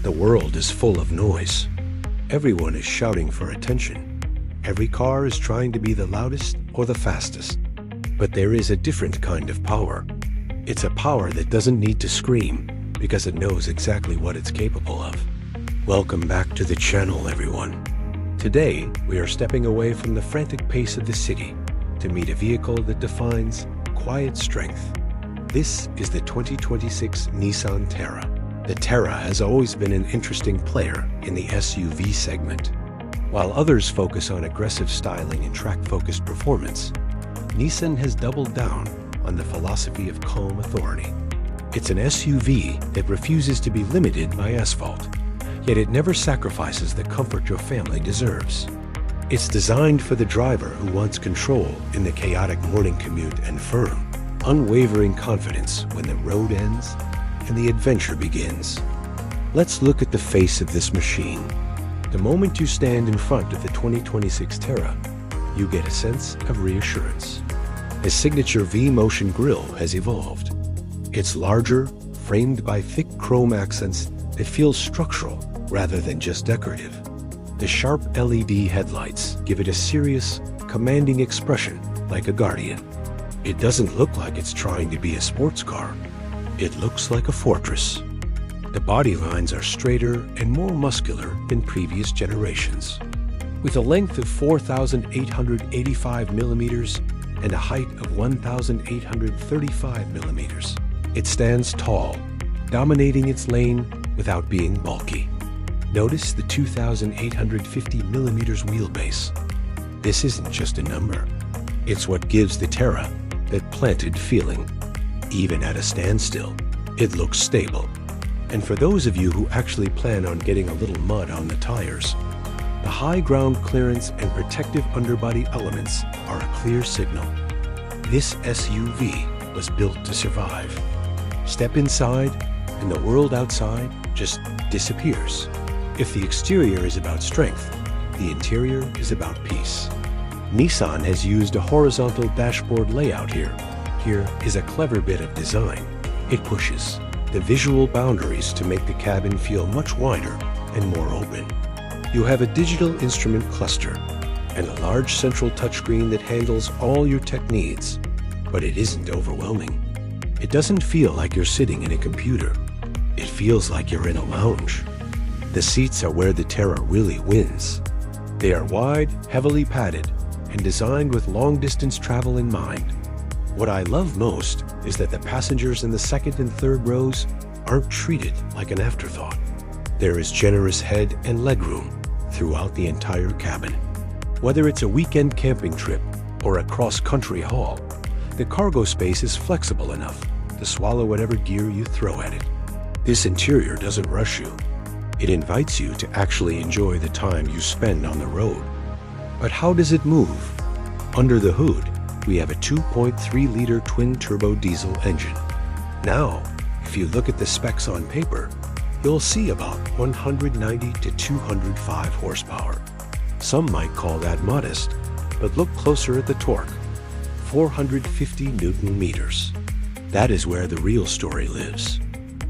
The world is full of noise. Everyone is shouting for attention. Every car is trying to be the loudest or the fastest. But there is a different kind of power. It's a power that doesn't need to scream because it knows exactly what it's capable of. Welcome back to the channel, everyone. Today, we are stepping away from the frantic pace of the city to meet a vehicle that defines quiet strength. This is the 2026 Nissan Terra. The Terra has always been an interesting player in the SUV segment. While others focus on aggressive styling and track-focused performance, Nissan has doubled down on the philosophy of calm authority. It's an SUV that refuses to be limited by asphalt, yet it never sacrifices the comfort your family deserves. It's designed for the driver who wants control in the chaotic morning commute and firm, unwavering confidence when the road ends and the adventure begins. Let's look at the face of this machine. The moment you stand in front of the 2026 Terra, you get a sense of reassurance. The signature V-motion grille has evolved. It's larger, framed by thick chrome accents that feel structural rather than just decorative. The sharp LED headlights give it a serious, commanding expression like a guardian. It doesn't look like it's trying to be a sports car. It looks like a fortress. The body lines are straighter and more muscular than previous generations. With a length of 4,885 millimeters and a height of 1,835 millimeters, it stands tall, dominating its lane without being bulky. Notice the 2,850 millimeters wheelbase. This isn't just a number. It's what gives the Terra that planted feeling. Even at a standstill, it looks stable. And for those of you who actually plan on getting a little mud on the tires, the high ground clearance and protective underbody elements are a clear signal. This SUV was built to survive. Step inside, and the world outside just disappears. If the exterior is about strength, the interior is about peace. Nissan has used a horizontal dashboard layout here. Here is a clever bit of design. It pushes the visual boundaries to make the cabin feel much wider and more open. You have a digital instrument cluster and a large central touchscreen that handles all your tech needs, but it isn't overwhelming. It doesn't feel like you're sitting in a computer. It feels like you're in a lounge. The seats are where the Terra really wins. They are wide, heavily padded, and designed with long-distance travel in mind. What I love most is that the passengers in the second and third rows aren't treated like an afterthought. There is generous head and legroom throughout the entire cabin. Whether it's a weekend camping trip or a cross-country haul, the cargo space is flexible enough to swallow whatever gear you throw at it. This interior doesn't rush you. It invites you to actually enjoy the time you spend on the road. But how does it move? Under the hood, we have a 2.3-liter twin-turbo diesel engine. Now, if you look at the specs on paper, you'll see about 190 to 205 horsepower. Some might call that modest, but look closer at the torque. 450 Newton meters. That is where the real story lives.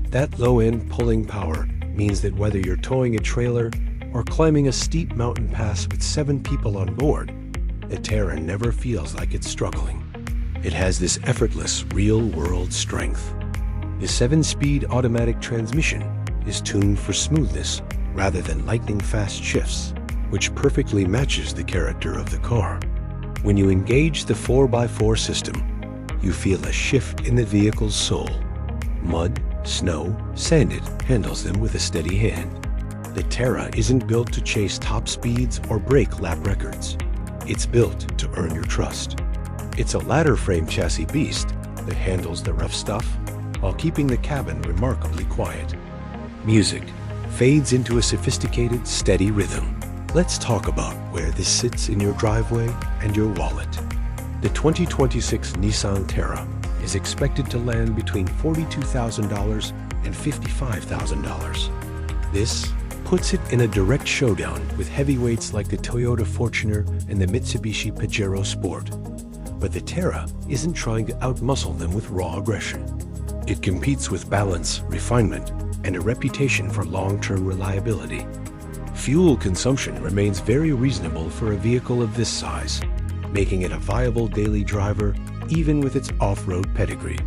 That low-end pulling power means that whether you're towing a trailer or climbing a steep mountain pass with 7 people on board, the Terra never feels like it's struggling. It has this effortless, real-world strength. The 7-speed automatic transmission is tuned for smoothness rather than lightning-fast shifts, which perfectly matches the character of the car. When you engage the 4x4 system, you feel a shift in the vehicle's soul. Mud, snow, sanded handles them with a steady hand. The Terra isn't built to chase top speeds or break lap records. It's built to earn your trust. It's a ladder frame chassis beast that handles the rough stuff while keeping the cabin remarkably quiet. Music fades into a sophisticated, steady rhythm. Let's talk about where this sits in your driveway and your wallet. The 2026 Nissan Terra is expected to land between $42,000 and $55,000. This puts it in a direct showdown with heavyweights like the Toyota Fortuner and the Mitsubishi Pajero Sport. But the Terra isn't trying to outmuscle them with raw aggression. It competes with balance, refinement, and a reputation for long-term reliability. Fuel consumption remains very reasonable for a vehicle of this size, making it a viable daily driver even with its off-road pedigree.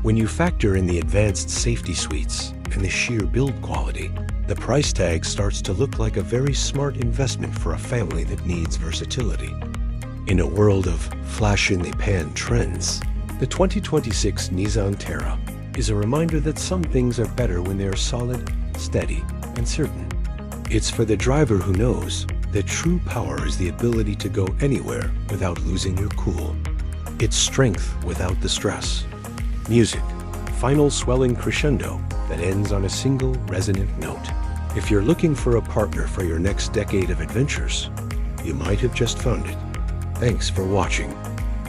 When you factor in the advanced safety suites and the sheer build quality, the price tag starts to look like a very smart investment for a family that needs versatility. In a world of flash-in-the-pan trends, the 2026 Nissan Terra is a reminder that some things are better when they are solid, steady, and certain. It's for the driver who knows that true power is the ability to go anywhere without losing your cool. It's strength without the stress. Music, final swelling crescendo that ends on a single resonant note. If you're looking for a partner for your next decade of adventures, you might have just found it. Thanks for watching.